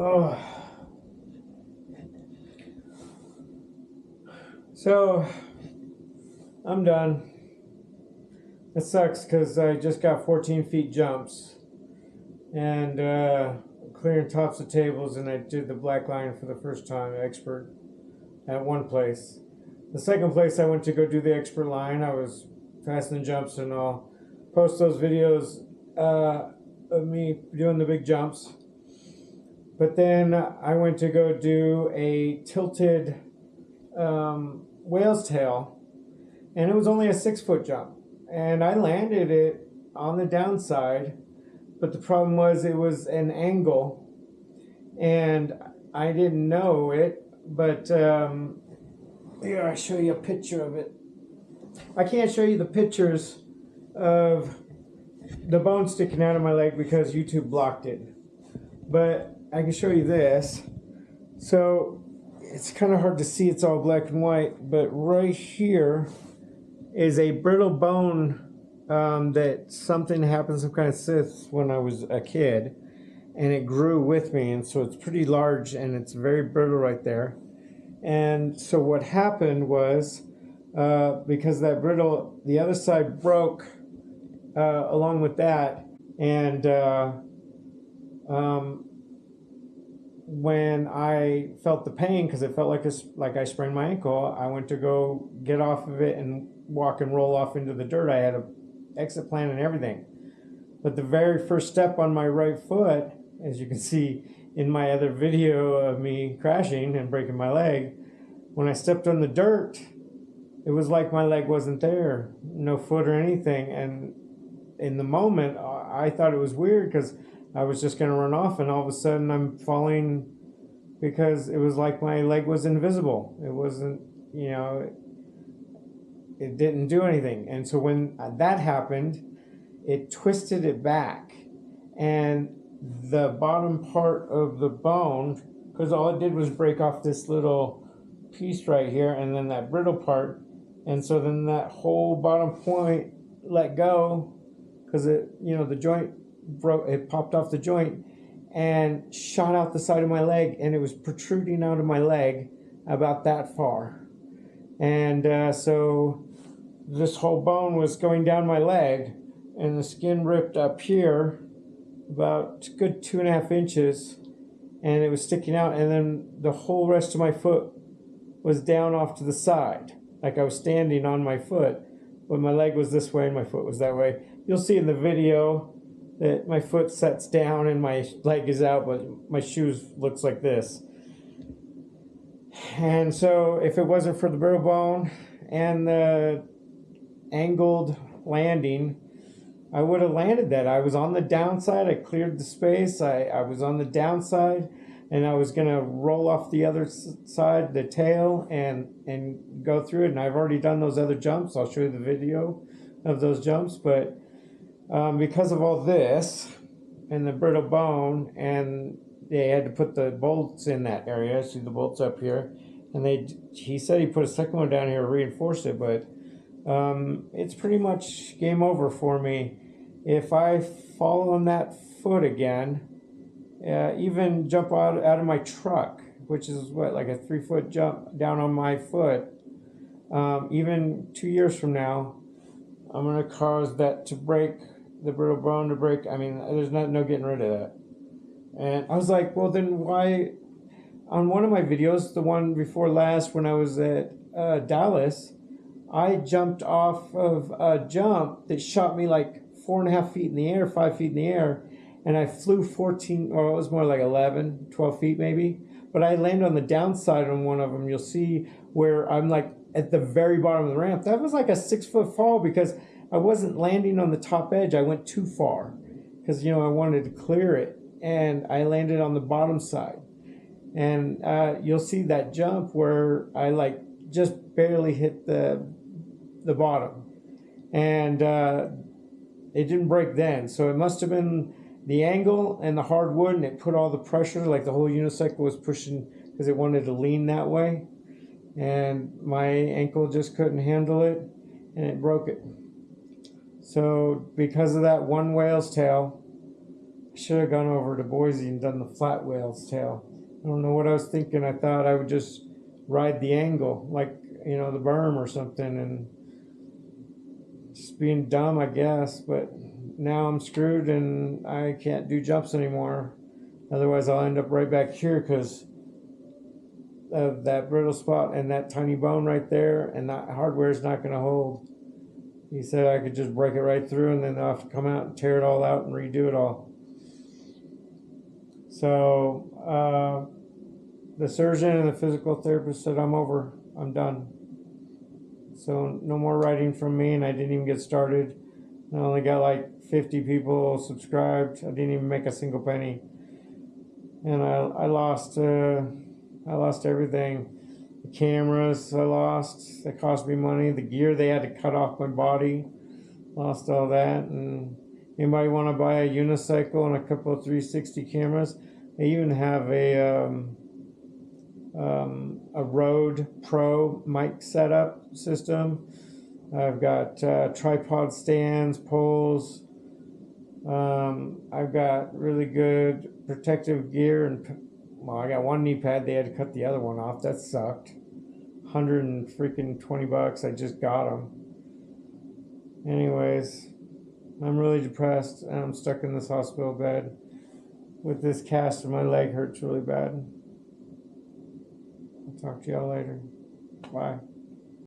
Oh. So, I'm done. It sucks because I just got 14 feet jumps and clearing tops of tables, and I did the black line for the first time, expert, at one place. The second place I went to go do the expert line, I was passing the jumps, and I'll post those videos of me doing the big jumps. But then I went to go do a tilted whale's tail, and it was only a 6-foot jump, and I landed it on the downside, but the problem was it was an angle, and I didn't know it. But here, I show you a picture of it. I can't show you the pictures of the bone sticking out of my leg because YouTube blocked it, but I can show you this. So it's kind of hard to see, it's all black and white, but right here is a brittle bone that something happened, some kind of cyst when I was a kid, and it grew with me, and so it's pretty large and it's very brittle right there. And so what happened was, because that brittle, the other side broke along with that, and when I felt the pain, because it felt like I sprained my ankle, I went to go get off of it and walk and roll off into the dirt. I had an exit plan and everything. But the very first step on my right foot, as you can see in my other video of me crashing and breaking my leg, when I stepped on the dirt, it was like my leg wasn't there, no foot or anything. And in the moment, I thought it was weird because I was just going to run off, and all of a sudden I'm falling because it was like my leg was invisible. It wasn't, you know, it didn't do anything. And so when that happened, it twisted it back, and the bottom part of the bone, because all it did was break off this little piece right here, and then that brittle part, and so then that whole bottom point let go because it, you know, the joint broke, it popped off the joint and shot out the side of my leg, and it was protruding out of my leg about that far. And so this whole bone was going down my leg, and the skin ripped up here about a good 2.5 inches, and it was sticking out, and then the whole rest of my foot was down off to the side, like I was standing on my foot, but my leg was this way and my foot was that way. You'll see in the video that my foot sets down and my leg is out, but my shoes looks like this. And so if it wasn't for the brittle bone and the angled landing, I would have landed that. I was on the downside, I cleared the space, I was on the downside, and I was gonna roll off the other side, the tail, and go through it. And I've already done those other jumps. I'll show you the video of those jumps, but because of all this and the brittle bone, and they had to put the bolts in that area. See the bolts up here, and he said he put a second one down here to reinforce it, but it's pretty much game over for me. If I fall on that foot again, even jump out of my truck, which is what, like a 3-foot jump down on my foot, even 2 years from now, I'm going to cause that to break, the brittle bone to break. I mean, there's no getting rid of that. And I was like, well, then why, on one of my videos, the one before last when I was at Dallas, I jumped off of a jump that shot me like 4.5 feet in the air, 5 feet in the air, and I flew 14, or it was more like 11, 12 feet maybe, but I landed on the downside on one of them. You'll see where I'm like at the very bottom of the ramp. That was like a 6-foot fall because I wasn't landing on the top edge. I went too far because, you know, I wanted to clear it, and I landed on the bottom side. And you'll see that jump where I like just barely hit the bottom, and it didn't break then. So it must have been the angle and the hard wood, and it put all the pressure, like the whole unicycle was pushing because it wanted to lean that way, and my ankle just couldn't handle it, and it broke it. So because of that one whale's tail, should have gone over to Boise and done the flat whale's tail. I don't know what I was thinking. I thought I would just ride the angle, like, you know, the berm or something, and just being dumb, I guess. But now I'm screwed and I can't do jumps anymore. Otherwise, I'll end up right back here because of that brittle spot and that tiny bone right there, and that hardware is not going to hold. He said I could just break it right through, and then I'll have to come out and tear it all out and redo it all. So the surgeon and the physical therapist said I'm over. I'm done. So no more writing from me, and I didn't even get started. I only got like 50 people subscribed. I didn't even make a single penny, and I lost everything. The cameras I lost. They cost me money. The gear they had to cut off my body. Lost all that. And anybody want to buy a unicycle and a couple of 360 cameras? They even have a Rode Pro mic setup system. I've got tripod stands, poles. I've got really good protective gear, and well, I got one knee pad. They had to cut the other one off. That sucked. $120. I just got them. Anyways, I'm really depressed, and I'm stuck in this hospital bed with this cast, and my leg hurts really bad. I'll talk to y'all later. Bye.